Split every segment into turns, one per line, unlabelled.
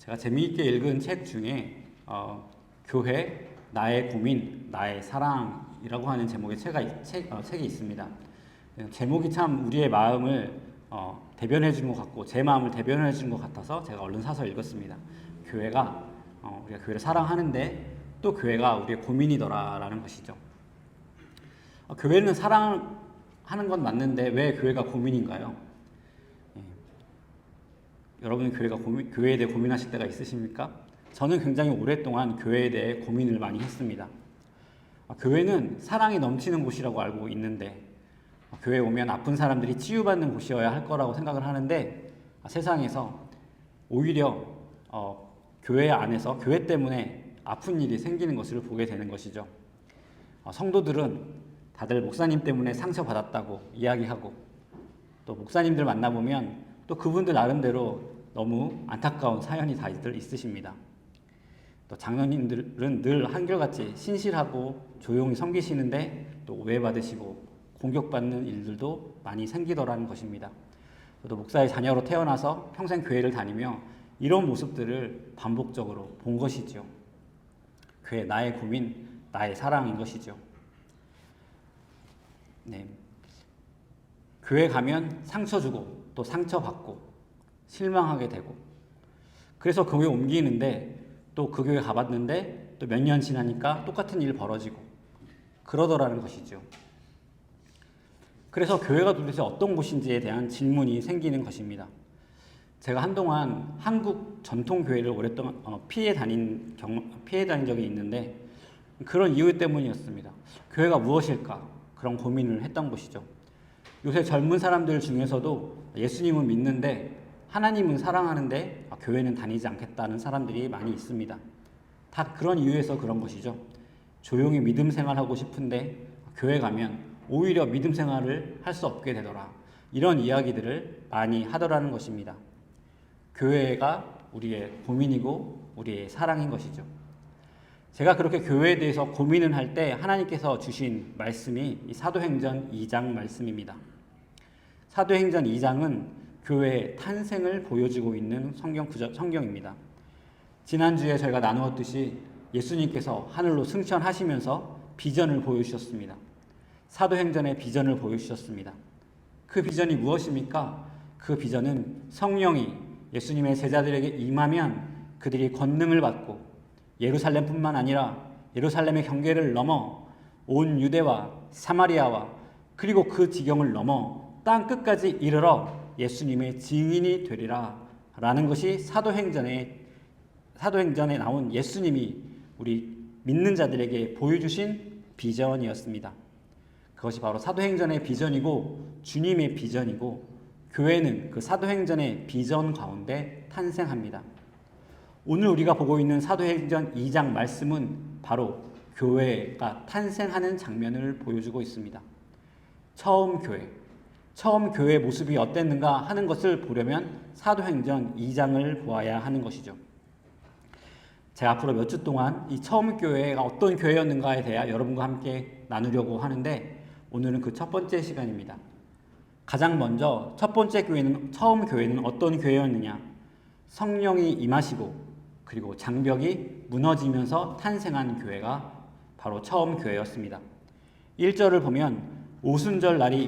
제가 재미있게 읽은 책 중에 교회, 나의 고민, 나의 사랑이라고 하는 제목의 책이 있습니다. 제목이 참 우리의 마음을 대변해 주는 것 같고 제 마음을 대변해 주는 것 같아서 제가 얼른 사서 읽었습니다. 교회가 우리가 교회를 사랑하는데 또 교회가 우리의 고민이더라라는 것이죠. 교회는 사랑하는 건 맞는데 왜 교회가 고민인가요? 여러분 교회에 대해 고민하실 때가 있으십니까? 저는 굉장히 오랫동안 교회에 대해 고민을 많이 했습니다. 교회는 사랑이 넘치는 곳이라고 알고 있는데 교회에 오면 아픈 사람들이 치유받는 곳이어야 할 거라고 생각을 하는데 세상에서 오히려 교회 안에서 교회 때문에 아픈 일이 생기는 것을 보게 되는 것이죠. 성도들은 다들 목사님 때문에 상처받았다고 이야기하고 또 목사님들 만나보면 또 그분들 나름대로 너무 안타까운 사연이 다들 있으십니다. 또 장로님들은 늘 한결같이 신실하고 조용히 섬기시는데 또 오해받으시고 공격받는 일들도 많이 생기더라는 것입니다. 저도 목사의 자녀로 태어나서 평생 교회를 다니며 이런 모습들을 반복적으로 본 것이죠. 교회 나의 고민, 나의 사랑인 것이죠. 네. 교회 가면 상처 주고 또 상처받고 실망하게 되고 그래서 교회 옮기는데 또 그 교회 가봤는데 또 몇 년 지나니까 똑같은 일 벌어지고 그러더라는 것이죠. 그래서 교회가 도대체 어떤 곳인지에 대한 질문이 생기는 것입니다. 제가 한동안 한국 전통교회를 오랫동안 피해 다닌 적이 있는데 그런 이유 때문이었습니다. 교회가 무엇일까? 그런 고민을 했던 것이죠. 요새 젊은 사람들 중에서도 예수님은 믿는데 하나님은 사랑하는데 교회는 다니지 않겠다는 사람들이 많이 있습니다. 다 그런 이유에서 그런 것이죠. 조용히 믿음 생활하고 싶은데 교회 가면 오히려 믿음 생활을 할 수 없게 되더라. 이런 이야기들을 많이 하더라는 것입니다. 교회가 우리의 고민이고 우리의 사랑인 것이죠. 제가 그렇게 교회에 대해서 고민을 할 때 하나님께서 주신 말씀이 이 사도행전 2장 말씀입니다. 사도행전 2장은 교회의 탄생을 보여주고 있는 성경입니다. 지난주에 저희가 나누었듯이 예수님께서 하늘로 승천하시면서 비전을 보여주셨습니다. 사도행전의 비전을 보여주셨습니다. 그 비전이 무엇입니까? 그 비전은 성령이 예수님의 제자들에게 임하면 그들이 권능을 받고 예루살렘뿐만 아니라 예루살렘의 경계를 넘어 온 유대와 사마리아와 그리고 그 지경을 넘어 땅 끝까지 이르러 예수님의 증인이 되리라 라는 것이 사도행전에 나온 예수님이 우리 믿는 자들에게 보여주신 비전이었습니다. 그것이 바로 사도행전의 비전이고 주님의 비전이고 교회는 그 사도행전의 비전 가운데 탄생합니다. 오늘 우리가 보고 있는 사도행전 2장 말씀은 바로 교회가 탄생하는 장면을 보여주고 있습니다. 처음 교회의 모습이 어땠는가 하는 것을 보려면 사도행전 2장을 보아야 하는 것이죠. 제가 앞으로 몇 주 동안 이 처음 교회가 어떤 교회였는가에 대해 여러분과 함께 나누려고 하는데 오늘은 그 첫 번째 시간입니다. 가장 먼저 첫 번째 처음 교회는 어떤 교회였느냐? 성령이 임하시고 그리고 장벽이 무너지면서 탄생한 교회가 바로 처음 교회였습니다. 1절을 보면 오순절 날이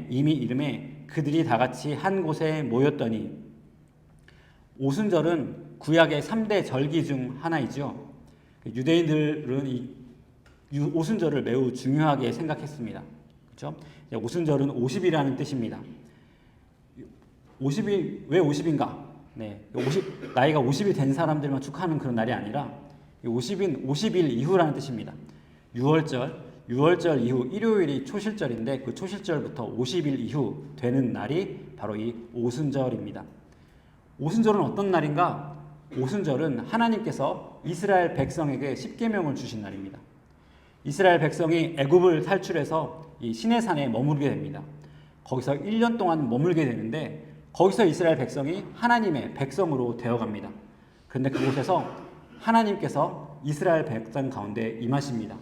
이미 이름에 그들이 다 같이 한 곳에 모였더니 오순절은 구약의 3대 절기 중 하나이죠. 유대인들은 이 오순절을 매우 중요하게 생각했습니다. 그렇죠? 오순절은 50이라는 뜻입니다. 50이 왜 50인가? 나이가 50이 된 사람들만 축하하는 그런 날이 아니라 50일 이후라는 뜻입니다. 6월절 이후 일요일이 초실절인데 그 초실절부터 50일 이후 되는 날이 바로 이 오순절입니다. 오순절은 어떤 날인가? 오순절은 하나님께서 이스라엘 백성에게 십계명을 주신 날입니다. 이스라엘 백성이 애굽을 탈출해서 이 시내산에 머무르게 됩니다. 거기서 1년 동안 머물게 되는데 거기서 이스라엘 백성이 하나님의 백성으로 되어갑니다. 그런데 그곳에서 하나님께서 이스라엘 백성 가운데 임하십니다.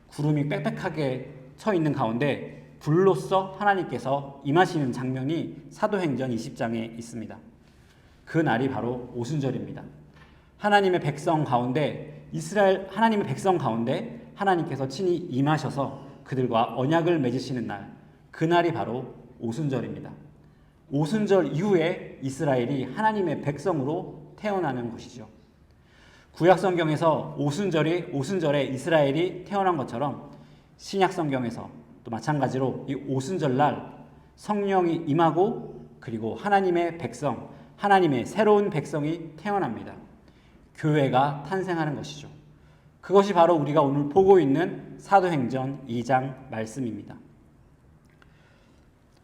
구름이 빽빽하게 쳐 있는 가운데 불로써 하나님께서 임하시는 장면이 사도행전 20장에 있습니다. 그 날이 바로 오순절입니다. 하나님의 백성 가운데 하나님께서 친히 임하셔서 그들과 언약을 맺으시는 날, 그 날이 바로 오순절입니다. 오순절 이후에 이스라엘이 하나님의 백성으로 태어나는 것이죠. 구약 성경에서 오순절에 이스라엘이 태어난 것처럼 신약 성경에서 또 마찬가지로 이 오순절 날 성령이 임하고 그리고 하나님의 백성, 하나님의 새로운 백성이 태어납니다. 교회가 탄생하는 것이죠. 그것이 바로 우리가 오늘 보고 있는 사도행전 2장 말씀입니다.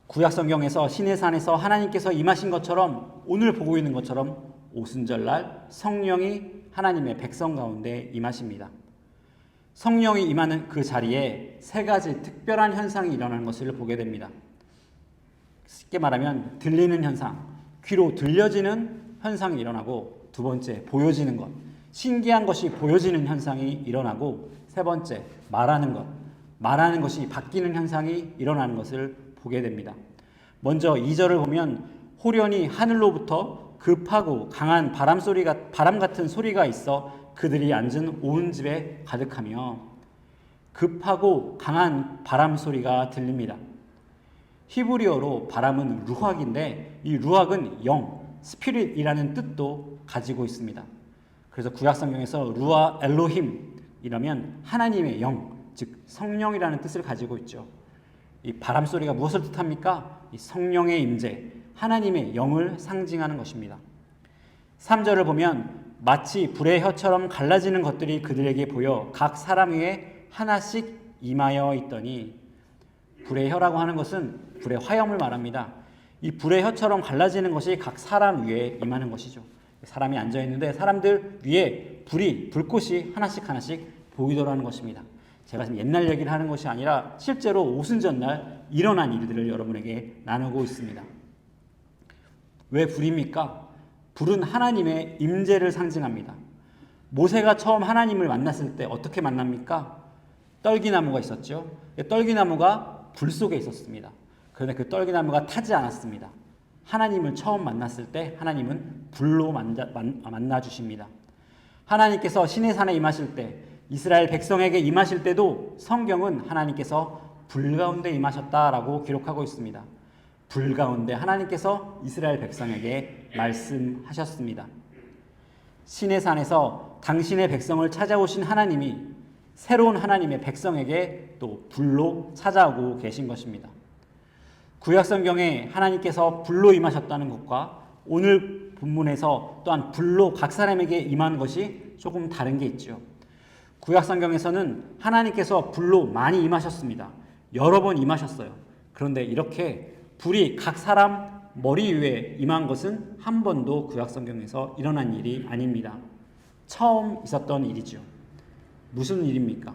구약 성경에서 시내산에서 하나님께서 임하신 것처럼 오늘 보고 있는 것처럼 오순절날 성령이 하나님의 백성 가운데 임하십니다. 성령이 임하는 그 자리에 세 가지 특별한 현상이 일어나는 것을 보게 됩니다. 쉽게 말하면 들리는 현상, 귀로 들려지는 현상이 일어나고, 두 번째 보여지는 것, 신기한 것이 보여지는 현상이 일어나고, 세 번째 말하는 것이 바뀌는 현상이 일어나는 것을 보게 됩니다. 먼저 2절을 보면 호련히 하늘로부터 급하고 강한 바람 같은 소리가 있어 그들이 앉은 온 집에 가득하며, 급하고 강한 바람 소리가 들립니다. 히브리어로 바람은 루학인데 이 루학은 영, 스피릿이라는 뜻도 가지고 있습니다. 그래서 구약 성경에서 루아 엘로힘이라면 하나님의 영, 즉 성령이라는 뜻을 가지고 있죠. 이 바람 소리가 무엇을 뜻합니까? 이 성령의 임재, 하나님의 영을 상징하는 것입니다. 3절을 보면 마치 불의 혀처럼 갈라지는 것들이 그들에게 보여 각 사람 위에 하나씩 임하여 있더니, 불의 혀라고 하는 것은 불의 화염을 말합니다. 이 불의 혀처럼 갈라지는 것이 각 사람 위에 임하는 것이죠. 사람이 앉아 있는데 사람들 위에 불꽃이 하나씩 보이더라는 것입니다. 제가 지금 옛날 얘기를 하는 것이 아니라 실제로 오순절날 일어난 일들을 여러분에게 나누고 있습니다. 왜 불입니까? 불은 하나님의 임재를 상징합니다. 모세가 처음 하나님을 만났을 때 어떻게 만납니까? 떨기나무가 있었죠. 떨기나무가 불 속에 있었습니다. 그런데 그 떨기나무가 타지 않았습니다. 하나님을 처음 만났을 때 하나님은 불로 만나 주십니다. 하나님께서 시내산에 임하실 때, 이스라엘 백성에게 임하실 때도 성경은 하나님께서 불 가운데 임하셨다라고 기록하고 있습니다. 불 가운데 하나님께서 이스라엘 백성에게 말씀하셨습니다. 시내산에서 당신의 백성을 찾아오신 하나님이 새로운 하나님의 백성에게 또 불로 찾아오고 계신 것입니다. 구약 성경에 하나님께서 불로 임하셨다는 것과 오늘 본문에서 또한 불로 각 사람에게 임한 것이 조금 다른 게 있죠. 구약 성경에서는 하나님께서 불로 많이 임하셨습니다. 여러 번 임하셨어요. 그런데 이렇게 불이 각 사람 머리 위에 임한 것은 한 번도 구약 성경에서 일어난 일이 아닙니다. 처음 있었던 일이죠. 무슨 일입니까?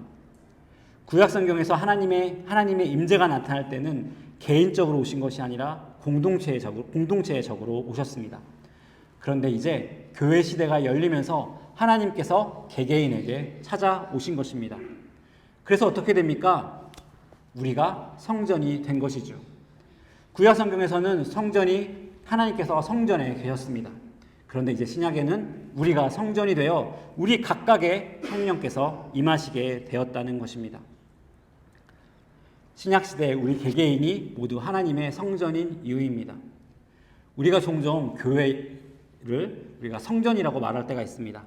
구약 성경에서 하나님의 임재가 나타날 때는 개인적으로 오신 것이 아니라 공동체적으로 오셨습니다. 그런데 이제 교회 시대가 열리면서 하나님께서 개개인에게 찾아오신 것입니다. 그래서 어떻게 됩니까? 우리가 성전이 된 것이죠. 구약 성경에서는 하나님께서 성전에 계셨습니다. 그런데 이제 신약에는 우리가 성전이 되어 우리 각각의 성령께서 임하시게 되었다는 것입니다. 신약시대에 우리 개개인이 모두 하나님의 성전인 이유입니다. 우리가 종종 교회를 우리가 성전이라고 말할 때가 있습니다.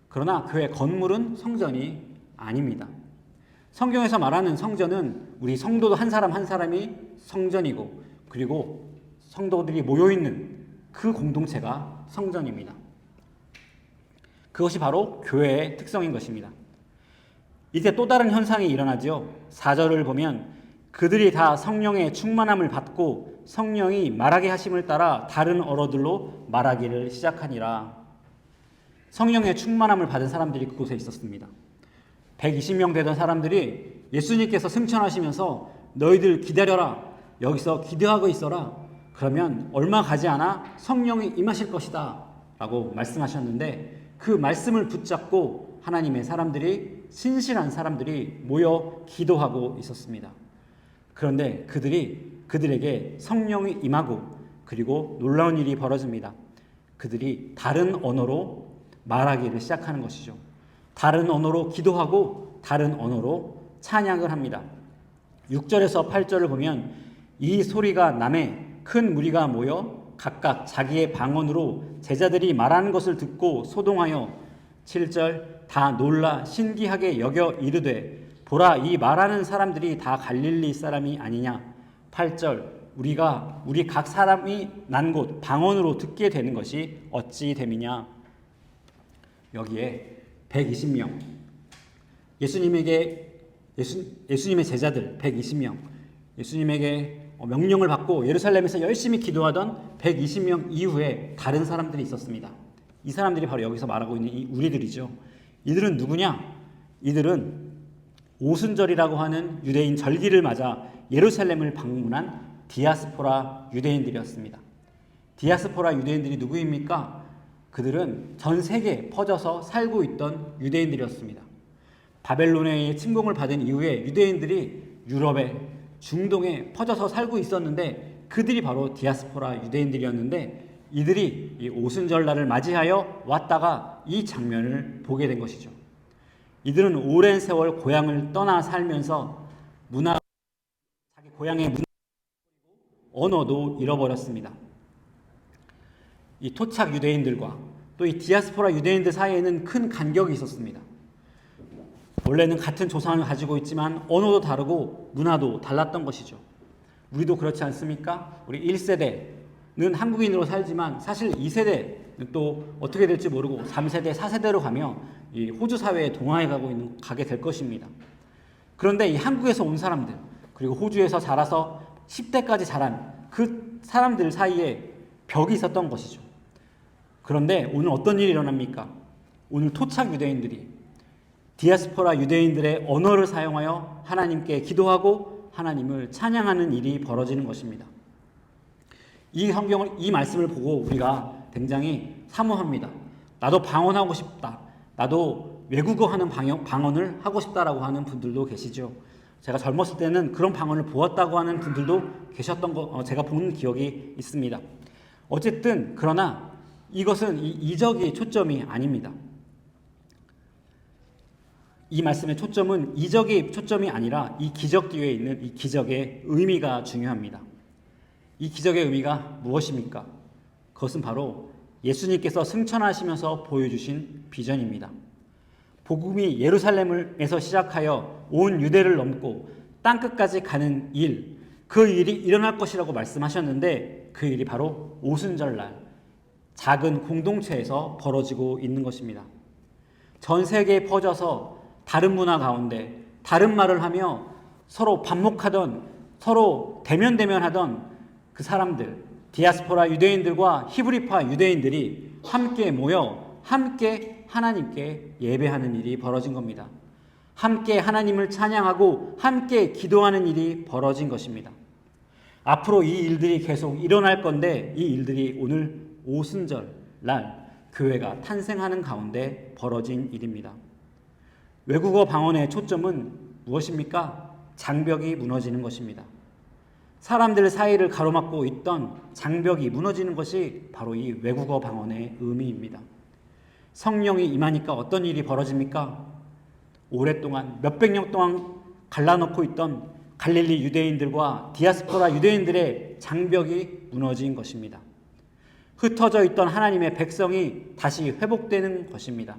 그러나 교회 건물은 성전이 아닙니다. 성경에서 말하는 성전은 우리 성도도 한 사람 한 사람이 성전이고, 그리고 성도들이 모여있는 그 공동체가 성전입니다. 그것이 바로 교회의 특성인 것입니다. 이제 또 다른 현상이 일어나죠. 4절을 보면 그들이 다 성령의 충만함을 받고 성령이 말하게 하심을 따라 다른 언어들로 말하기를 시작하니라. 성령의 충만함을 받은 사람들이 그곳에 있었습니다. 120명 되던 사람들이 예수님께서 승천하시면서 너희들 기다려라, 여기서 기도하고 있어라, 그러면 얼마 가지 않아 성령이 임하실 것이다 라고 말씀하셨는데, 그 말씀을 붙잡고 하나님의 사람들이, 신실한 사람들이 모여 기도하고 있었습니다. 그런데 그들에게 성령이 임하고 그리고 놀라운 일이 벌어집니다. 그들이 다른 언어로 말하기를 시작하는 것이죠. 다른 언어로 기도하고 다른 언어로 찬양을 합니다. 6절에서 8절을 보면 이 소리가 남에 큰 무리가 모여 각각 자기의 방언으로 제자들이 말하는 것을 듣고 소동하여 7절 다 놀라 신기하게 여겨 이르되 보라 이 말하는 사람들이 다 갈릴리 사람이 아니냐. 8절 우리 각 사람이 난 곳 방언으로 듣게 되는 것이 어찌 됨이냐. 여기에 120명 예수님의 제자들 120명 예수님에게 명령을 받고 예루살렘에서 열심히 기도하던 120명 이후에 다른 사람들이 있었습니다. 이 사람들이 바로 여기서 말하고 있는 이 우리들이죠. 이들은 누구냐? 이들은 오순절이라고 하는 유대인 절기를 맞아 예루살렘을 방문한 디아스포라 유대인들이었습니다. 디아스포라 유대인들이 누구입니까? 그들은 전 세계에 퍼져서 살고 있던 유대인들이었습니다. 바벨론의 침공을 받은 이후에 유대인들이 유럽에 중동에 퍼져서 살고 있었는데 그들이 바로 디아스포라 유대인들이었는데 이들이 이 오순절날을 맞이하여 왔다가 이 장면을 보게 된 것이죠. 이들은 오랜 세월 고향을 떠나 살면서 자기 고향의 문화, 언어도 잃어버렸습니다. 이 토착 유대인들과 또 이 디아스포라 유대인들 사이에는 큰 간격이 있었습니다. 원래는 같은 조상을 가지고 있지만 언어도 다르고 문화도 달랐던 것이죠. 우리도 그렇지 않습니까? 우리 1세대는 한국인으로 살지만 사실 2세대는 또 어떻게 될지 모르고 3세대, 4세대로 가며 이 호주 사회에 가게 될 것입니다. 그런데 이 한국에서 온 사람들 그리고 호주에서 자라서 10대까지 자란 그 사람들 사이에 벽이 있었던 것이죠. 그런데 오늘 어떤 일이 일어납니까? 오늘 토착 유대인들이 디아스포라 유대인들의 언어를 사용하여 하나님께 기도하고 하나님을 찬양하는 일이 벌어지는 것입니다. 이 말씀을 보고 우리가 굉장히 사모합니다. 나도 방언하고 싶다. 나도 외국어 하는 방언을 하고 싶다라고 하는 분들도 계시죠. 제가 젊었을 때는 그런 방언을 보았다고 하는 분들도 계셨던 거 제가 본 기억이 있습니다. 어쨌든 그러나 이것은 이적의 초점이 아닙니다. 이 말씀의 초점은 이적의 초점이 아니라 이 기적 뒤에 있는 이 기적의 의미가 중요합니다. 이 기적의 의미가 무엇입니까? 그것은 바로 예수님께서 승천하시면서 보여주신 비전입니다. 복음이 예루살렘에서 시작하여 온 유대를 넘고 땅끝까지 가는 일, 그 일이 일어날 것이라고 말씀하셨는데 그 일이 바로 오순절날 작은 공동체에서 벌어지고 있는 것입니다. 전 세계에 퍼져서 다른 문화 가운데 다른 말을 하며 서로 반목하던 서로 대면하던 그 사람들 디아스포라 유대인들과 히브리파 유대인들이 함께 모여 함께 하나님께 예배하는 일이 벌어진 겁니다. 함께 하나님을 찬양하고 함께 기도하는 일이 벌어진 것입니다. 앞으로 이 일들이 계속 일어날 건데 이 일들이 오늘 오순절 날 교회가 탄생하는 가운데 벌어진 일입니다. 외국어 방언의 초점은 무엇입니까? 장벽이 무너지는 것입니다. 사람들 사이를 가로막고 있던 장벽이 무너지는 것이 바로 이 외국어 방언의 의미입니다. 성령이 임하니까 어떤 일이 벌어집니까? 오랫동안 몇백 년 동안 갈라놓고 있던 갈릴리 유대인들과 디아스포라 유대인들의 장벽이 무너진 것입니다. 흩어져 있던 하나님의 백성이 다시 회복되는 것입니다.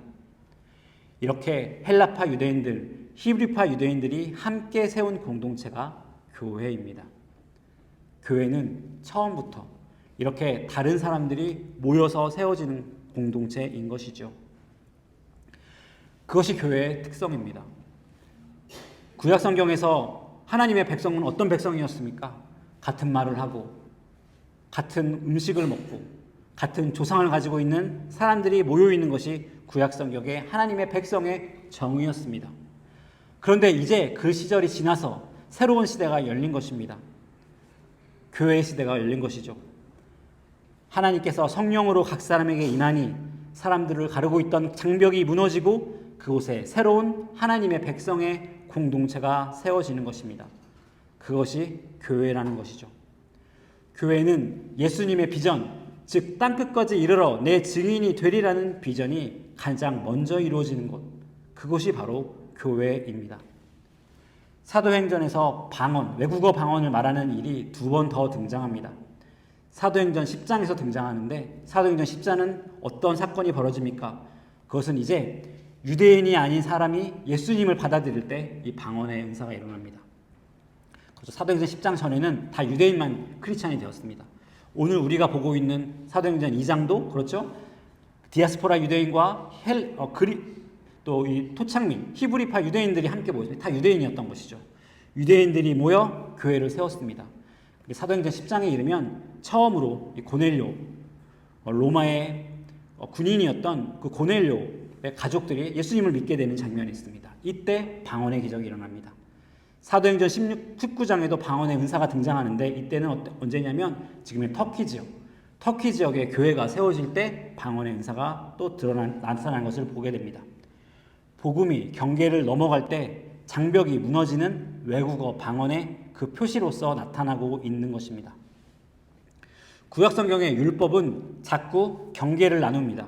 이렇게 헬라파 유대인들, 히브리파 유대인들이 함께 세운 공동체가 교회입니다. 교회는 처음부터 이렇게 다른 사람들이 모여서 세워지는 공동체인 것이죠. 그것이 교회의 특성입니다. 구약 성경에서 하나님의 백성은 어떤 백성이었습니까? 같은 말을 하고 같은 음식을 먹고 같은 조상을 가지고 있는 사람들이 모여 있는 것이 구약 성경의 하나님의 백성의 정의였습니다. 그런데 이제 그 시절이 지나서 새로운 시대가 열린 것입니다. 교회의 시대가 열린 것이죠. 하나님께서 성령으로 각 사람에게 임하니 사람들을 가르고 있던 장벽이 무너지고 그곳에 새로운 하나님의 백성의 공동체가 세워지는 것입니다. 그것이 교회라는 것이죠. 교회는 예수님의 비전, 즉 땅끝까지 이르러 내 증인이 되리라는 비전이 가장 먼저 이루어지는 곳, 그곳이 바로 교회입니다. 사도행전에서 방언, 외국어 방언을 말하는 일이 2번 더 등장합니다. 사도행전 10장에서 등장하는데 사도행전 10장은 어떤 사건이 벌어집니까? 그것은 이제 유대인이 아닌 사람이 예수님을 받아들일 때 이 방언의 은사가 일어납니다. 그래서 사도행전 10장 전에는 다 유대인만 크리스찬이 되었습니다. 오늘 우리가 보고 있는 사도행전 2장도 그렇죠. 디아스포라 유대인과 또 이 토착민, 히브리파 유대인들이 함께 모였습니다. 다 유대인이었던 것이죠. 유대인들이 모여 교회를 세웠습니다. 사도행전 10장에 이르면 처음으로 이 고넬료, 로마의 군인이었던 그 고넬료의 가족들이 예수님을 믿게 되는 장면이 있습니다. 이때 방언의 기적이 일어납니다. 사도행전 19장에도 방언의 은사가 등장하는데 이때는 언제냐면 지금의 터키 지역에 교회가 세워질 때 방언의 은사가 또 나타나는 것을 보게 됩니다. 복음이 경계를 넘어갈 때 장벽이 무너지는 외국어 방언의 그 표시로서 나타나고 있는 것입니다. 구약성경의 율법은 자꾸 경계를 나눕니다.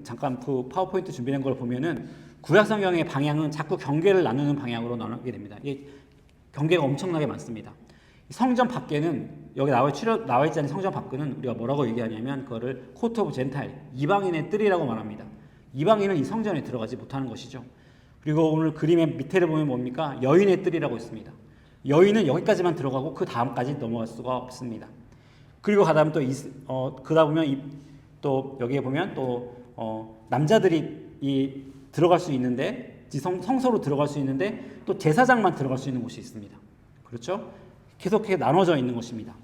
잠깐 그 파워포인트 준비된 걸 보면은 구약성경의 방향은 자꾸 경계를 나누는 방향으로 나누게 됩니다. 이게 경계가 엄청나게 많습니다. 성전 밖에는 여기 나와 있지 않은 성전 밖에는 우리가 뭐라고 얘기하냐면 그거를 코트 오브 젠타일, 이방인의 뜰이라고 말합니다. 이방인은 이 성전에 들어가지 못하는 것이죠. 그리고 오늘 그림의 밑에를 보면 뭡니까? 여인의 뜰이라고 있습니다. 여인은 여기까지만 들어가고 그 다음까지 넘어갈 수가 없습니다. 그리고 가다음 그다 보면 또 여기에 보면 또 남자들이 들어갈 수 있는데 성소로 들어갈 수 있는데 또 제사장만 들어갈 수 있는 곳이 있습니다. 그렇죠? 계속해서 나눠져 있는 것입니다.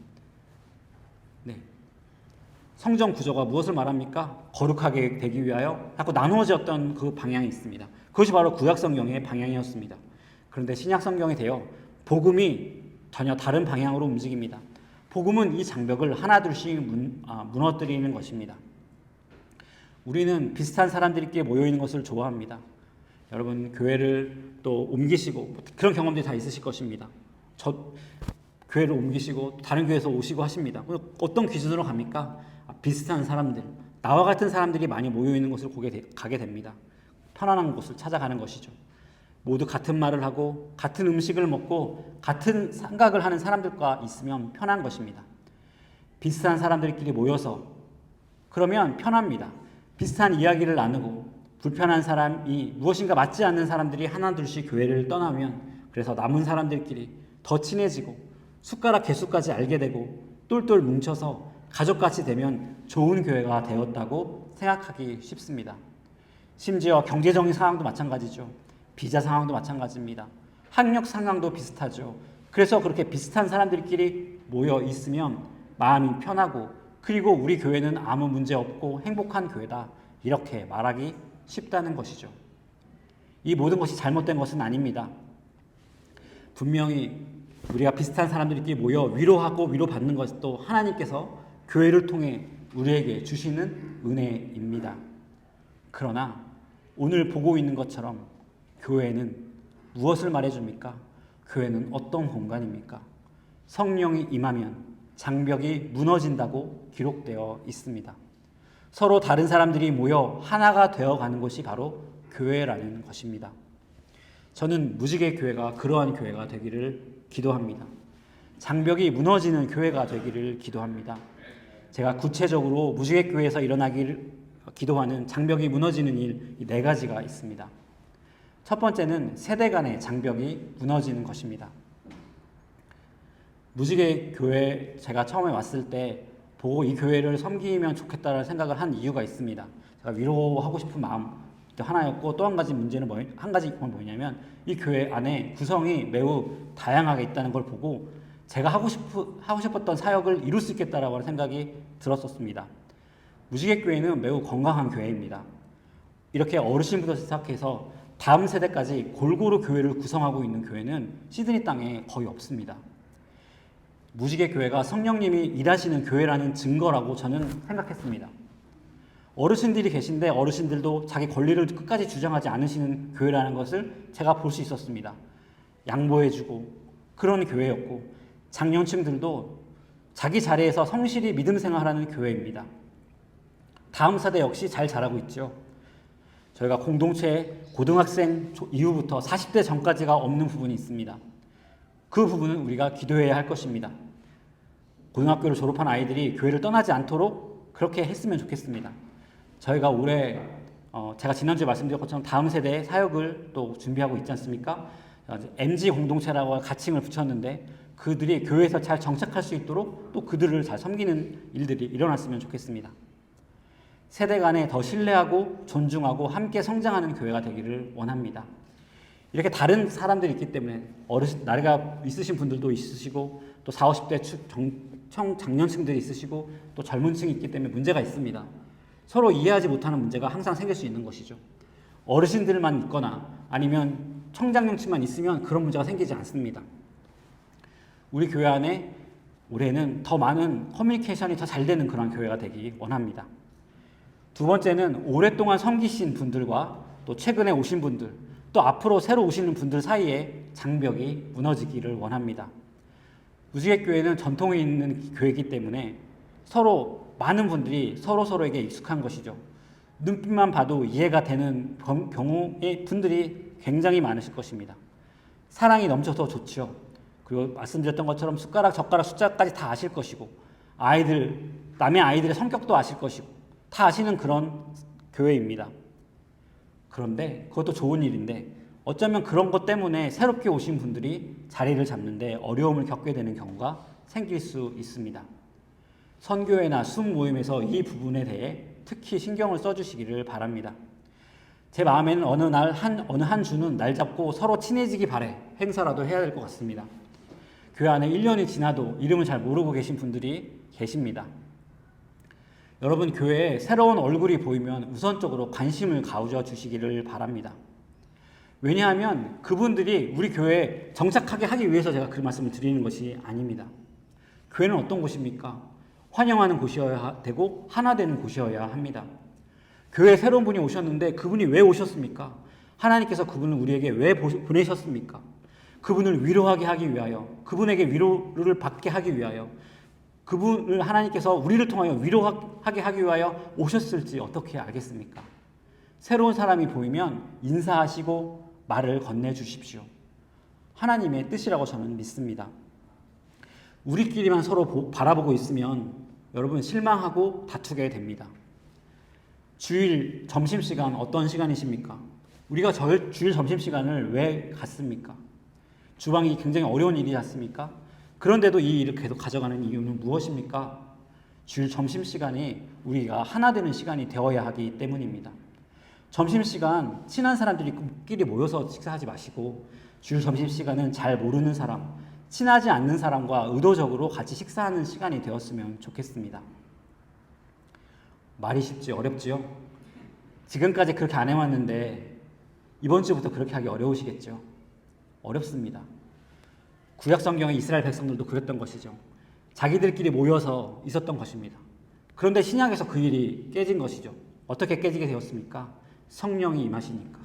네. 성전 구조가 무엇을 말합니까? 거룩하게 되기 위하여 자꾸 나누어졌던 그 방향이 있습니다. 그것이 바로 구약성경의 방향이었습니다. 그런데 신약성경에 되어 복음이 전혀 다른 방향으로 움직입니다. 복음은 이 장벽을 하나둘씩 무너뜨리는 것입니다. 우리는 비슷한 사람들끼리 모여있는 것을 좋아합니다. 여러분 교회를 또 옮기시고 그런 경험들이 다 있으실 것입니다. 교회를 옮기시고 다른 교회에서 오시고 하십니다. 어떤 기준으로 갑니까? 비슷한 사람들, 나와 같은 사람들이 많이 모여있는 곳을 가게 됩니다. 편안한 곳을 찾아가는 것이죠. 모두 같은 말을 하고 같은 음식을 먹고 같은 생각을 하는 사람들과 있으면 편한 것입니다. 비슷한 사람들끼리 모여서 그러면 편합니다. 비슷한 이야기를 나누고 불편한 사람이 무엇인가 맞지 않는 사람들이 하나둘씩 교회를 떠나면 그래서 남은 사람들끼리 더 친해지고 숟가락 개수까지 알게 되고 똘똘 뭉쳐서 가족같이 되면 좋은 교회가 되었다고 생각하기 쉽습니다. 심지어 경제적인 상황도 마찬가지죠. 비자 상황도 마찬가지입니다. 학력 상황도 비슷하죠. 그래서 그렇게 비슷한 사람들끼리 모여 있으면 마음이 편하고 그리고 우리 교회는 아무 문제 없고 행복한 교회다 이렇게 말하기 쉽다는 것이죠. 이 모든 것이 잘못된 것은 아닙니다. 분명히 우리가 비슷한 사람들끼리 모여 위로하고 위로받는 것도 하나님께서 교회를 통해 우리에게 주시는 은혜입니다. 그러나 오늘 보고 있는 것처럼 교회는 무엇을 말해줍니까? 교회는 어떤 공간입니까? 성령이 임하면 장벽이 무너진다고 기록되어 있습니다. 서로 다른 사람들이 모여 하나가 되어가는 것이 바로 교회라는 것입니다. 저는 무지개 교회가 그러한 교회가 되기를 기도합니다. 장벽이 무너지는 교회가 되기를 기도합니다. 제가 구체적으로 무지개 교회에서 일어나기를 기도하는 장벽이 무너지는 일 4가지가 있습니다. 첫 번째는 세대 간의 장벽이 무너지는 것입니다. 무지개 교회 제가 처음에 왔을 때 보고 이 교회를 섬기면 좋겠다는 생각을 한 이유가 있습니다. 제가 위로하고 싶은 마음 하나였고 또 한 가지 문제는 한 가지 뭐냐면 이 교회 안에 구성이 매우 다양하게 있다는 걸 보고 제가 하고 싶었던 사역을 이룰 수 있겠다라고 하는 생각이 들었었습니다. 무지개 교회는 매우 건강한 교회입니다. 이렇게 어르신부터 시작해서 다음 세대까지 골고루 교회를 구성하고 있는 교회는 시드니 땅에 거의 없습니다. 무지개 교회가 성령님이 일하시는 교회라는 증거라고 저는 생각했습니다. 어르신들이 계신데 어르신들도 자기 권리를 끝까지 주장하지 않으시는 교회라는 것을 제가 볼 수 있었습니다. 양보해주고 그런 교회였고 장년층들도 자기 자리에서 성실히 믿음 생활하는 교회입니다. 다음 세대 역시 잘 자라고 있죠. 저희가 공동체에 고등학생 이후부터 40대 전까지가 없는 부분이 있습니다. 그 부분은 우리가 기도해야 할 것입니다. 고등학교를 졸업한 아이들이 교회를 떠나지 않도록 그렇게 했으면 좋겠습니다. 저희가 올해 제가 지난주에 말씀드린 것처럼 다음 세대의 사역을 또 준비하고 있지 않습니까? MG 공동체라고 가칭을 붙였는데 그들이 교회에서 잘 정착할 수 있도록 또 그들을 잘 섬기는 일들이 일어났으면 좋겠습니다. 세대 간에 더 신뢰하고 존중하고 함께 성장하는 교회가 되기를 원합니다. 이렇게 다른 사람들이 있기 때문에 나이가 있으신 분들도 있으시고 또 40, 50대 장년층들이 있으시고 또 젊은 층이 있기 때문에 문제가 있습니다. 서로 이해하지 못하는 문제가 항상 생길 수 있는 것이죠. 어르신들만 있거나 아니면 청장년층만 있으면 그런 문제가 생기지 않습니다. 우리 교회 안에 올해는 더 많은 커뮤니케이션이 더 잘 되는 그런 교회가 되기 원합니다. 두 번째는 오랫동안 섬기신 분들과 또 최근에 오신 분들, 또 앞으로 새로 오시는 분들 사이에 장벽이 무너지기를 원합니다. 무지개교회는 전통이 있는 교회이기 때문에 서로 많은 분들이 서로에게 익숙한 것이죠. 눈빛만 봐도 이해가 되는 경우의 분들이 굉장히 많으실 것입니다. 사랑이 넘쳐서 좋죠. 그리고 말씀드렸던 것처럼 숟가락, 젓가락, 숫자까지 다 아실 것이고 남의 아이들의 성격도 아실 것이고 다 아시는 그런 교회입니다. 그런데 그것도 좋은 일인데 어쩌면 그런 것 때문에 새롭게 오신 분들이 자리를 잡는데 어려움을 겪게 되는 경우가 생길 수 있습니다. 선교회나 숨 모임에서 이 부분에 대해 특히 신경을 써주시기를 바랍니다. 제 마음에는 어느 한 주는 날 잡고 서로 친해지기 바래 행사라도 해야 될 것 같습니다. 교회 안에 1년이 지나도 이름을 잘 모르고 계신 분들이 계십니다. 여러분 교회에 새로운 얼굴이 보이면 우선적으로 관심을 가져 주시기를 바랍니다. 왜냐하면 그분들이 우리 교회에 정착하게 하기 위해서 제가 그 말씀을 드리는 것이 아닙니다. 교회는 어떤 곳입니까? 환영하는 곳이어야 되고 하나 되는 곳이어야 합니다. 교회에 새로운 분이 오셨는데 그분이 왜 오셨습니까? 하나님께서 그분을 우리에게 왜 보내셨습니까? 그분을 위로하게 하기 위하여, 그분에게 위로를 받게 하기 위하여, 그분을 하나님께서 우리를 통하여 위로하게 하기 위하여 오셨을지 어떻게 알겠습니까? 새로운 사람이 보이면 인사하시고 말을 건네주십시오. 하나님의 뜻이라고 저는 믿습니다. 우리끼리만 서로 바라보고 있으면 여러분 실망하고 다투게 됩니다. 주일 점심시간 어떤 시간이십니까? 우리가 주일 점심시간을 왜 갖습니까? 주방이 굉장히 어려운 일이지 않습니까? 그런데도 이 일을 계속 가져가는 이유는 무엇입니까? 주일 점심시간이 우리가 하나 되는 시간이 되어야 하기 때문입니다. 점심시간 친한 사람들끼리 모여서 식사하지 마시고 주일 점심시간은 잘 모르는 사람, 친하지 않는 사람과 의도적으로 같이 식사하는 시간이 되었으면 좋겠습니다. 말이 쉽지 어렵지요? 지금까지 그렇게 안 해왔는데 이번 주부터 그렇게 하기 어려우시겠죠? 어렵습니다. 구약 성경의 이스라엘 백성들도 그랬던 것이죠. 자기들끼리 모여서 있었던 것입니다. 그런데 신약에서 그 일이 깨진 것이죠. 어떻게 깨지게 되었습니까? 성령이 임하시니까.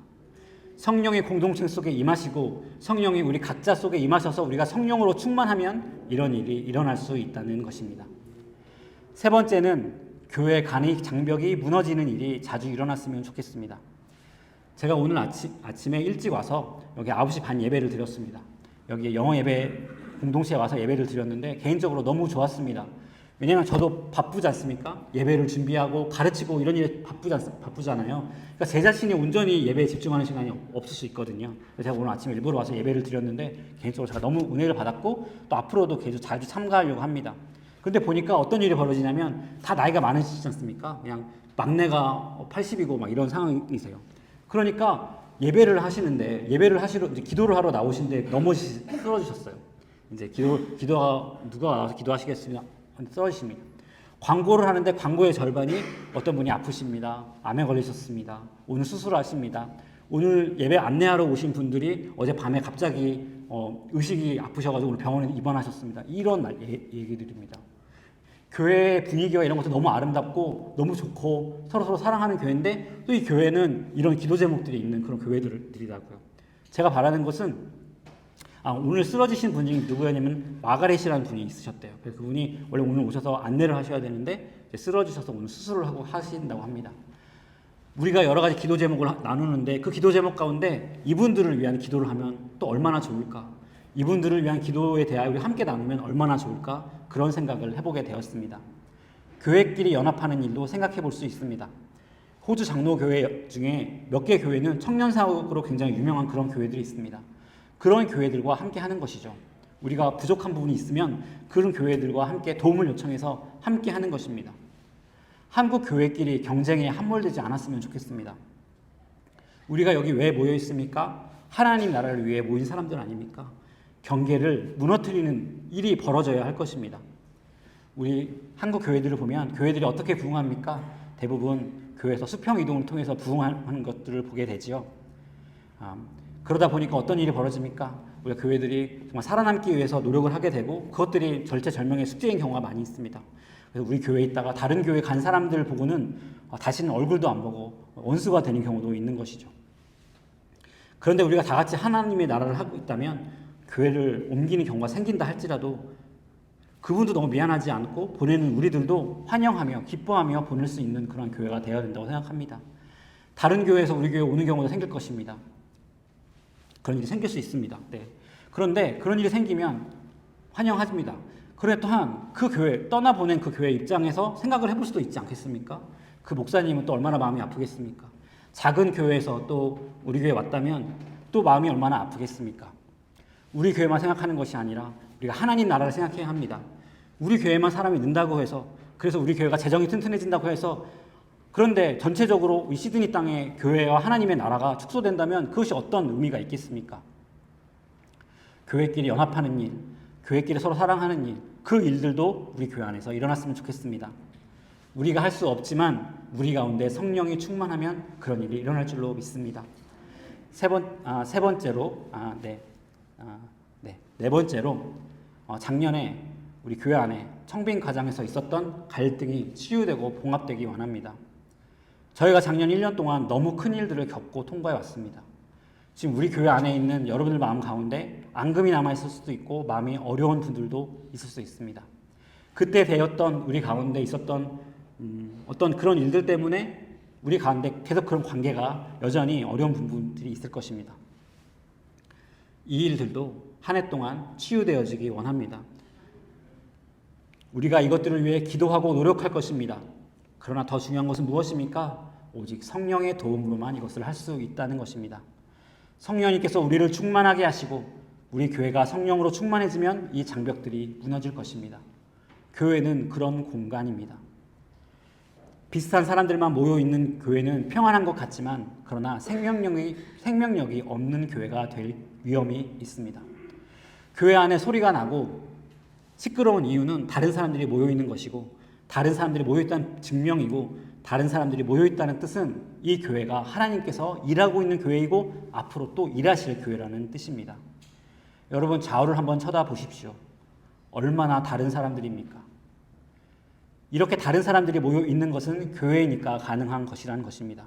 성령이 공동체 속에 임하시고 성령이 우리 각자 속에 임하셔서 우리가 성령으로 충만하면 이런 일이 일어날 수 있다는 것입니다. 세 번째는 교회 간의 장벽이 무너지는 일이 자주 일어났으면 좋겠습니다. 제가 오늘 아침에 일찍 와서 여기 9시 반 예배를 드렸습니다. 여기 영어 예배 공동체에 와서 예배를 드렸는데 개인적으로 너무 좋았습니다. 왜냐하면 저도 바쁘지 않습니까? 예배를 준비하고 가르치고 이런 일에 바쁘잖아요. 그러니까 제 자신이 온전히 예배에 집중하는 시간이 없을 수 있거든요. 그래서 제가 오늘 아침에 일부러 와서 예배를 드렸는데 개인적으로 제가 너무 은혜를 받았고 또 앞으로도 계속 자주 참가하려고 합니다. 근데 보니까 어떤 일이 벌어지냐면 다 나이가 많으시지 않습니까? 그냥 막내가 80이고 막 이런 상황이세요. 그러니까 예배를 하시는데 예배를 하시러 이제 기도를 하러 나오신데 쓰러지셨어요. 이제 기도가 누가 나와서 기도하시겠습니까? 쓰러지십니다. 광고를 하는데 광고의 절반이 어떤 분이 아프십니다. 암에 걸리셨습니다. 오늘 수술하십니다. 오늘 예배 안내하러 오신 분들이 어젯밤에 갑자기 의식이 아프셔가지고 오늘 병원에 입원하셨습니다. 이런 얘기들입니다. 교회의 분위기와 이런 것도 너무 아름답고 너무 좋고 서로 사랑하는 교회인데 또 이 교회는 이런 기도 제목들이 있는 그런 교회들이라고요. 제가 바라는 것은 오늘 쓰러지신 분이 누구였냐면 마가렛이라는 분이 있으셨대요. 그래서 그분이 원래 오늘 오셔서 안내를 하셔야 되는데 쓰러지셔서 오늘 수술을 하고 하신다고 합니다. 우리가 여러 가지 기도 제목을 나누는데 그 기도 제목 가운데 이분들을 위한 기도를 하면 또 얼마나 좋을까? 이분들을 위한 기도에 대하여 우리 함께 나누면 얼마나 좋을까? 그런 생각을 해보게 되었습니다. 교회끼리 연합하는 일도 생각해 볼 수 있습니다. 호주 장로교회 중에 몇 개 교회는 청년 사역으로 굉장히 유명한 그런 교회들이 있습니다. 그런 교회들과 함께 하는 것이죠. 우리가 부족한 부분이 있으면 그런 교회들과 함께 도움을 요청해서 함께 하는 것입니다. 한국 교회끼리 경쟁에 함몰되지 않았으면 좋겠습니다. 우리가 여기 왜 모여 있습니까? 하나님 나라를 위해 모인 사람들 아닙니까? 경계를 무너뜨리는 일이 벌어져야 할 것입니다. 우리 한국 교회들을 보면 교회들이 어떻게 부흥합니까? 대부분 교회에서 수평 이동을 통해서 부흥하는 것들을 보게 되지요. 그러다 보니까 어떤 일이 벌어집니까? 우리가 교회들이 정말 살아남기 위해서 노력을 하게 되고 그것들이 절체절명의 숙제인 경우가 많이 있습니다. 그래서 우리 교회에 있다가 다른 교회 간 사람들 보고는 다시는 얼굴도 안 보고 원수가 되는 경우도 있는 것이죠. 그런데 우리가 다 같이 하나님의 나라를 하고 있다면 교회를 옮기는 경우가 생긴다 할지라도 그분도 너무 미안하지 않고 보내는 우리들도 환영하며 기뻐하며 보낼 수 있는 그런 교회가 되어야 된다고 생각합니다. 다른 교회에서 우리 교회 오는 경우도 생길 것입니다. 그런 일이 생길 수 있습니다. 네. 그런데 그런 일이 생기면 환영합니다. 그런데 또한 그 교회, 떠나보낸 그 교회 입장에서 생각을 해볼 수도 있지 않겠습니까? 그 목사님은 또 얼마나 마음이 아프겠습니까? 작은 교회에서 또 우리 교회에 왔다면 또 마음이 얼마나 아프겠습니까? 우리 교회만 생각하는 것이 아니라 우리가 하나님 나라를 생각해야 합니다. 우리 교회만 사람이 는다고 해서 그래서 우리 교회가 재정이 튼튼해진다고 해서 그런데 전체적으로 이 시드니 땅의 교회와 하나님의 나라가 축소된다면 그것이 어떤 의미가 있겠습니까? 교회끼리 연합하는 일, 교회끼리 서로 사랑하는 일, 그 일들도 우리 교회 안에서 일어났으면 좋겠습니다. 우리가 할 수 없지만 우리 가운데 성령이 충만하면 그런 일이 일어날 줄로 믿습니다. 네 번째로 작년에 우리 교회 안에 청빙 과정에서 있었던 갈등이 치유되고 봉합되기 원합니다. 저희가 작년 1년 동안 너무 큰 일들을 겪고 통과해 왔습니다. 지금 우리 교회 안에 있는 여러분들 마음 가운데 앙금이 남아있을 수도 있고 마음이 어려운 분들도 있을 수 있습니다. 그때 되었던 우리 가운데 있었던 어떤 그런 일들 때문에 우리 가운데 계속 그런 관계가 여전히 어려운 부분들이 있을 것입니다. 이 일들도 한 해 동안 치유되어지기 원합니다. 우리가 이것들을 위해 기도하고 노력할 것입니다. 그러나 더 중요한 것은 무엇입니까? 오직 성령의 도움으로만 이것을 할 수 있다는 것입니다. 성령님께서 우리를 충만하게 하시고 우리 교회가 성령으로 충만해지면 이 장벽들이 무너질 것입니다. 교회는 그런 공간입니다. 비슷한 사람들만 모여 있는 교회는 평안한 것 같지만 그러나 생명력이 없는 교회가 될 위험이 있습니다. 교회 안에 소리가 나고 시끄러운 이유는 다른 사람들이 모여 있는 것이고 다른 사람들이 모여 있다는 증명이고 다른 사람들이 모여 있다는 뜻은 이 교회가 하나님께서 일하고 있는 교회이고 앞으로 또 일하실 교회라는 뜻입니다. 여러분 좌우를 한번 쳐다보십시오. 얼마나 다른 사람들입니까? 이렇게 다른 사람들이 모여 있는 것은 교회이니까 가능한 것이라는 것입니다.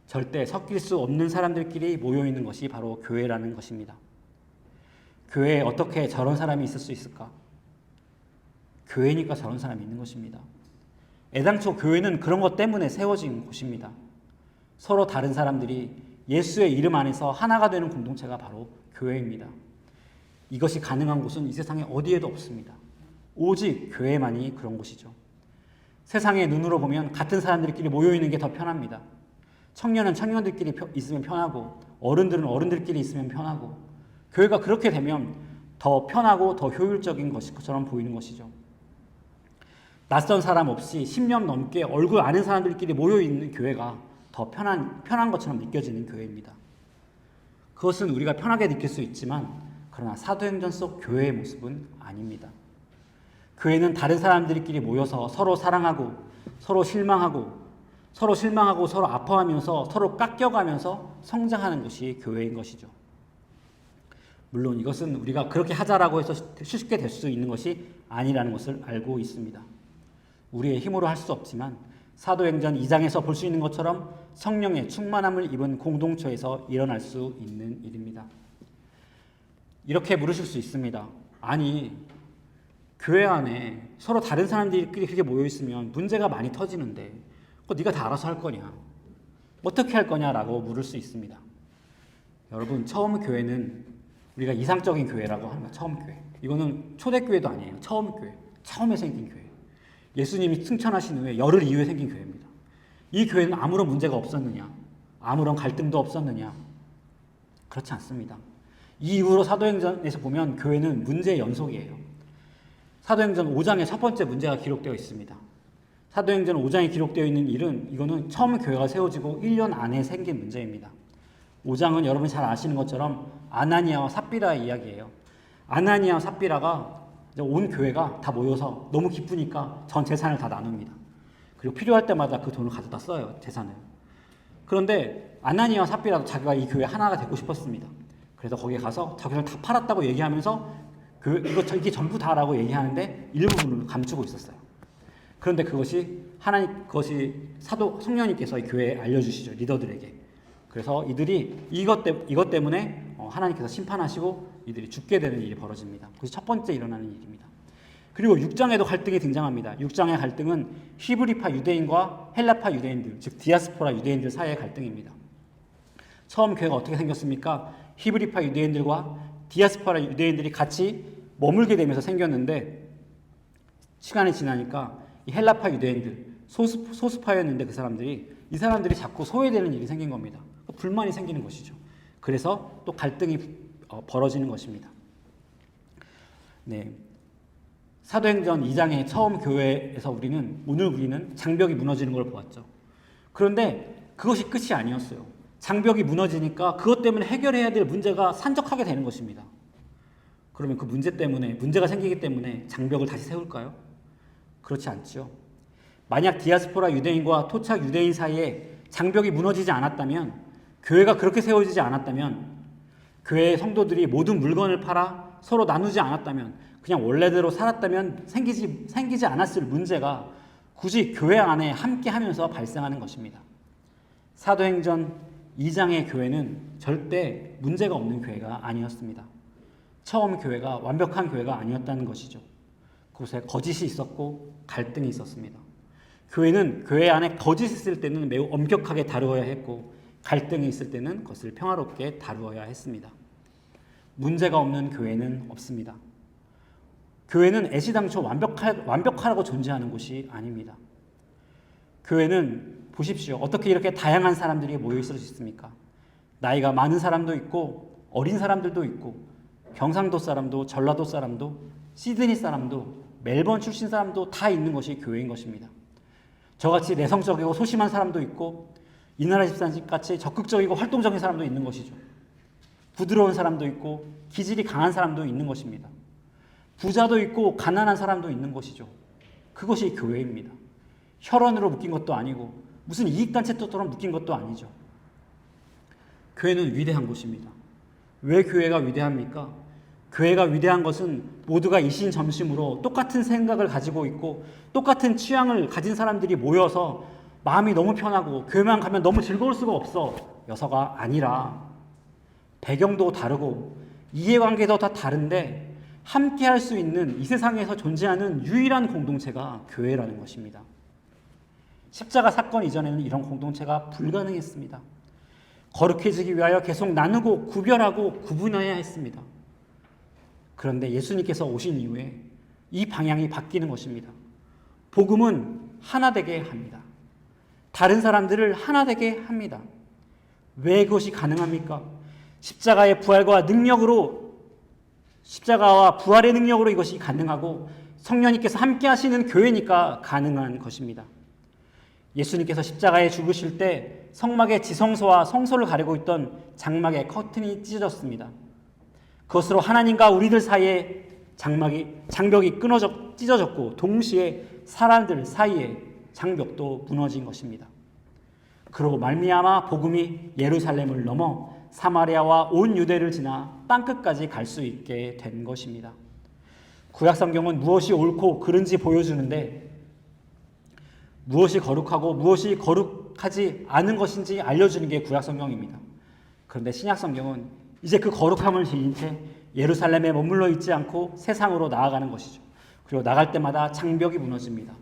절대 섞일 수 없는 사람들끼리 모여 있는 것이 바로 교회라는 것입니다. 교회에 어떻게 저런 사람이 있을 수 있을까? 교회니까 저런 사람이 있는 것입니다. 애당초 교회는 그런 것 때문에 세워진 곳입니다. 서로 다른 사람들이 예수의 이름 안에서 하나가 되는 공동체가 바로 교회입니다. 이것이 가능한 곳은 이 세상에 어디에도 없습니다. 오직 교회만이 그런 곳이죠. 세상의 눈으로 보면 같은 사람들끼리 모여있는 게 더 편합니다. 청년은 청년들끼리 있으면 편하고 어른들은 어른들끼리 있으면 편하고 교회가 그렇게 되면 더 편하고 더 효율적인 것처럼 보이는 것이죠. 낯선 사람 없이 10년 넘게 얼굴 아는 사람들끼리 모여있는 교회가 더 편한 것처럼 느껴지는 교회입니다. 그것은 우리가 편하게 느낄 수 있지만 그러나 사도행전 속 교회의 모습은 아닙니다. 교회는 다른 사람들끼리 모여서 서로 사랑하고 서로 실망하고 서로 아파하면서 서로 깎여가면서 성장하는 것이 교회인 것이죠. 물론 이것은 우리가 그렇게 하자라고 해서 쉽게 될 수 있는 것이 아니라는 것을 알고 있습니다. 우리의 힘으로 할 수 없지만 사도행전 2장에서 볼 수 있는 것처럼 성령의 충만함을 입은 공동체에서 일어날 수 있는 일입니다. 이렇게 물으실 수 있습니다. 아니, 교회 안에 서로 다른 사람들이 그렇게 모여 있으면 문제가 많이 터지는데 그거 네가 다 알아서 할 거냐? 어떻게 할 거냐라고 물을 수 있습니다. 여러분, 처음 교회는 우리가 이상적인 교회라고 하는 거예요. 처음 교회. 이거는 초대교회도 아니에요. 처음 교회. 처음에 생긴 교회. 예수님이 승천하신 후에 열흘 이후에 생긴 교회입니다. 이 교회는 아무런 문제가 없었느냐? 아무런 갈등도 없었느냐? 그렇지 않습니다. 이 이후로 사도행전에서 보면 교회는 문제의 연속이에요. 사도행전 5장에 첫 번째 문제가 기록되어 있습니다. 사도행전 5장에 기록되어 있는 일은 이거는 처음 교회가 세워지고 1년 안에 생긴 문제입니다. 5장은 여러분이 잘 아시는 것처럼 아나니아와 삽비라의 이야기예요. 아나니아와 삽비라가 온 교회가 다 모여서 너무 기쁘니까 전 재산을 다 나눕니다. 그리고 필요할 때마다 그 돈을 가져다 써요, 재산을. 그런데 아나니아와 삽비라도 자기가 이 교회 하나가 되고 싶었습니다. 그래서 거기에 가서 자기를 다 팔았다고 얘기하면서 이게 전부 다라고 얘기하는데 일부분을 감추고 있었어요. 그런데 그것이 성령님께서 이 교회에 알려주시죠, 리더들에게. 그래서 이들이 이것 때문에 하나님께서 심판하시고 이들이 죽게 되는 일이 벌어집니다. 그것이 첫 번째 일어나는 일입니다. 그리고 6장에도 갈등이 등장합니다. 6장의 갈등은 히브리파 유대인과 헬라파 유대인들, 즉 디아스포라 유대인들 사이의 갈등입니다. 처음 교회가 어떻게 생겼습니까? 히브리파 유대인들과 디아스포라 유대인들이 같이 머물게 되면서 생겼는데, 시간이 지나니까 이 헬라파 유대인들, 소수파였는데 이 사람들이 자꾸 소외되는 일이 생긴 겁니다. 불만이 생기는 것이죠. 그래서 또 갈등이 벌어지는 것입니다. 네. 사도행전 2장의 처음 교회에서 오늘 우리는 장벽이 무너지는 걸 보았죠. 그런데 그것이 끝이 아니었어요. 장벽이 무너지니까 그것 때문에 해결해야 될 문제가 산적하게 되는 것입니다. 그러면 그 문제가 생기기 때문에 장벽을 다시 세울까요? 그렇지 않죠. 만약 디아스포라 유대인과 토착 유대인 사이에 장벽이 무너지지 않았다면, 교회가 그렇게 세워지지 않았다면, 교회의 성도들이 모든 물건을 팔아 서로 나누지 않았다면, 그냥 원래대로 살았다면 생기지 않았을 문제가 굳이 교회 안에 함께 하면서 발생하는 것입니다. 사도행전 2장의 교회는 절대 문제가 없는 교회가 아니었습니다. 처음 교회가 완벽한 교회가 아니었다는 것이죠. 그곳에 거짓이 있었고 갈등이 있었습니다. 교회는 교회 안에 거짓이 있을 때는 매우 엄격하게 다루어야 했고, 갈등이 있을 때는 그것을 평화롭게 다루어야 했습니다. 문제가 없는 교회는 없습니다. 교회는 애시당초 완벽하라고 존재하는 곳이 아닙니다. 교회는 보십시오. 어떻게 이렇게 다양한 사람들이 모여 있을 수 있습니까? 나이가 많은 사람도 있고 어린 사람들도 있고 경상도 사람도 전라도 사람도 시드니 사람도 멜번 출신 사람도 다 있는 것이 교회인 것입니다. 저같이 내성적이고 소심한 사람도 있고 이나라 집사님같이 적극적이고 활동적인 사람도 있는 것이죠. 부드러운 사람도 있고 기질이 강한 사람도 있는 것입니다. 부자도 있고 가난한 사람도 있는 것이죠. 그것이 교회입니다. 혈연으로 묶인 것도 아니고 무슨 이익단체처럼 묶인 것도 아니죠. 교회는 위대한 곳입니다. 왜 교회가 위대합니까? 교회가 위대한 것은 모두가 이신점심으로 똑같은 생각을 가지고 있고 똑같은 취향을 가진 사람들이 모여서 마음이 너무 편하고 교회만 가면 너무 즐거울 수가 없어 여서가 아니라, 배경도 다르고 이해관계도 다 다른데 함께 할 수 있는 이 세상에서 존재하는 유일한 공동체가 교회라는 것입니다. 십자가 사건 이전에는 이런 공동체가 불가능했습니다. 거룩해지기 위하여 계속 나누고 구별하고 구분해야 했습니다. 그런데 예수님께서 오신 이후에 이 방향이 바뀌는 것입니다. 복음은 하나 되게 합니다. 다른 사람들을 하나 되게 합니다. 왜 그것이 가능합니까? 십자가의 부활의 능력으로 이것이 가능하고 성령님께서 함께 하시는 교회니까 가능한 것입니다. 예수님께서 십자가에 죽으실 때 성막의 지성소와 성소를 가리고 있던 장막의 커튼이 찢어졌습니다. 그것으로 하나님과 우리들 사이에 장벽이 찢어졌고 동시에 사람들 사이에 장벽도 무너진 것입니다. 그러고 말미암아 복음이 예루살렘을 넘어 사마리아와 온 유대를 지나 땅끝까지 갈 수 있게 된 것입니다. 구약 성경은 무엇이 옳고 그른지 보여주는데 무엇이 거룩하고 무엇이 거룩하지 않은 것인지 알려주는 게 구약 성경입니다. 그런데 신약 성경은 이제 그 거룩함을 지닌 채 예루살렘에 머물러 있지 않고 세상으로 나아가는 것이죠. 그리고 나갈 때마다 장벽이 무너집니다.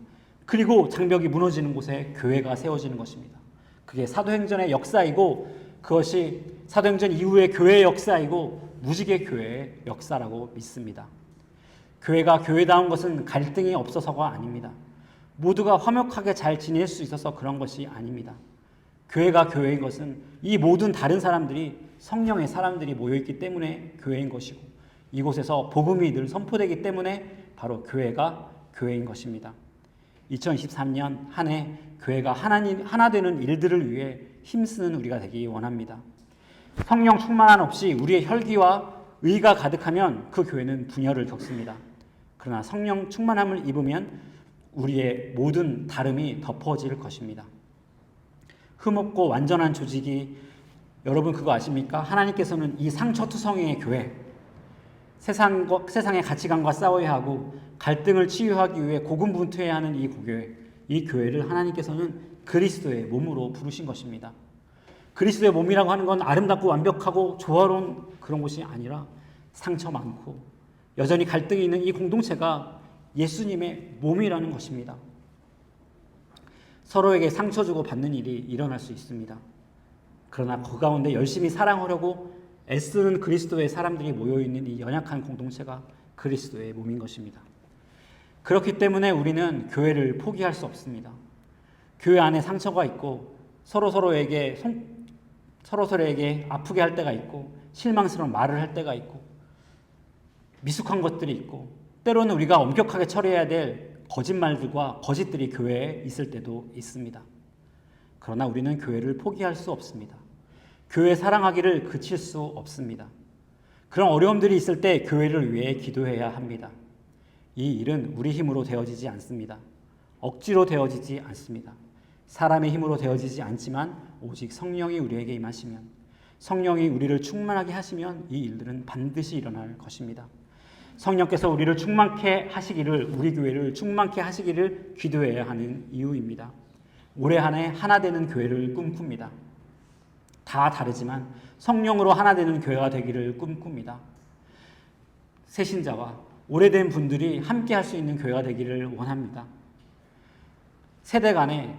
그리고 장벽이 무너지는 곳에 교회가 세워지는 것입니다. 그게 사도행전의 역사이고 그것이 사도행전 이후의 교회의 역사이고 무지개 교회의 역사라고 믿습니다. 교회가 교회다운 것은 갈등이 없어서가 아닙니다. 모두가 화목하게 잘 지낼 수 있어서 그런 것이 아닙니다. 교회가 교회인 것은 이 모든 다른 사람들이 성령의 사람들이 모여있기 때문에 교회인 것이고 이곳에서 복음이 늘 선포되기 때문에 바로 교회가 교회인 것입니다. 2023년 한 해 교회가 하나 되는 일들을 위해 힘쓰는 우리가 되기 원합니다. 성령 충만함 없이 우리의 혈기와 의가 가득하면 그 교회는 분열을 겪습니다. 그러나 성령 충만함을 입으면 우리의 모든 다름이 덮어질 것입니다. 흠없고 완전한 조직이 여러분 그거 아십니까? 하나님께서는 이 상처투성이의 교회, 세상의 가치관과 싸워야 하고 갈등을 치유하기 위해 고군분투해야 하는 이 교회를 하나님께서는 그리스도의 몸으로 부르신 것입니다. 그리스도의 몸이라고 하는 건 아름답고 완벽하고 조화로운 그런 곳이 아니라 상처 많고 여전히 갈등이 있는 이 공동체가 예수님의 몸이라는 것입니다. 서로에게 상처 주고 받는 일이 일어날 수 있습니다. 그러나 그 가운데 열심히 사랑하려고 애쓰는 그리스도의 사람들이 모여있는 이 연약한 공동체가 그리스도의 몸인 것입니다. 그렇기 때문에 우리는 교회를 포기할 수 없습니다. 교회 안에 상처가 있고 서로서로에게 아프게 할 때가 있고 실망스러운 말을 할 때가 있고 미숙한 것들이 있고 때로는 우리가 엄격하게 처리해야 될 거짓말들과 거짓들이 교회에 있을 때도 있습니다. 그러나 우리는 교회를 포기할 수 없습니다. 교회 사랑하기를 그칠 수 없습니다. 그런 어려움들이 있을 때 교회를 위해 기도해야 합니다. 이 일은 우리 힘으로 되어지지 않습니다. 억지로 되어지지 않습니다. 사람의 힘으로 되어지지 않지만 오직 성령이 우리에게 임하시면 성령이 우리를 충만하게 하시면 이 일들은 반드시 일어날 것입니다. 성령께서 우리를 충만케 하시기를 우리 교회를 충만케 하시기를 기도해야 하는 이유입니다. 올해 한 해 하나 되는 교회를 꿈꿉니다. 다 다르지만 성령으로 하나 되는 교회가 되기를 꿈꿉니다. 새신자와 오래된 분들이 함께 할 수 있는 교회가 되기를 원합니다. 세대 간에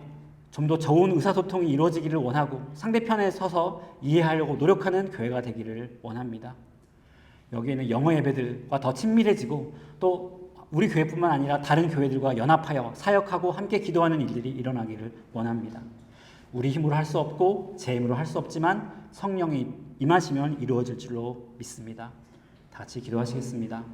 좀 더 좋은 의사소통이 이루어지기를 원하고 상대편에 서서 이해하려고 노력하는 교회가 되기를 원합니다. 여기에는 영어 예배들과 더 친밀해지고 또 우리 교회뿐만 아니라 다른 교회들과 연합하여 사역하고 함께 기도하는 일들이 일어나기를 원합니다. 우리 힘으로 할 수 없고 제 힘으로 할 수 없지만 성령이 임하시면 이루어질 줄로 믿습니다. 다 같이 기도하시겠습니다.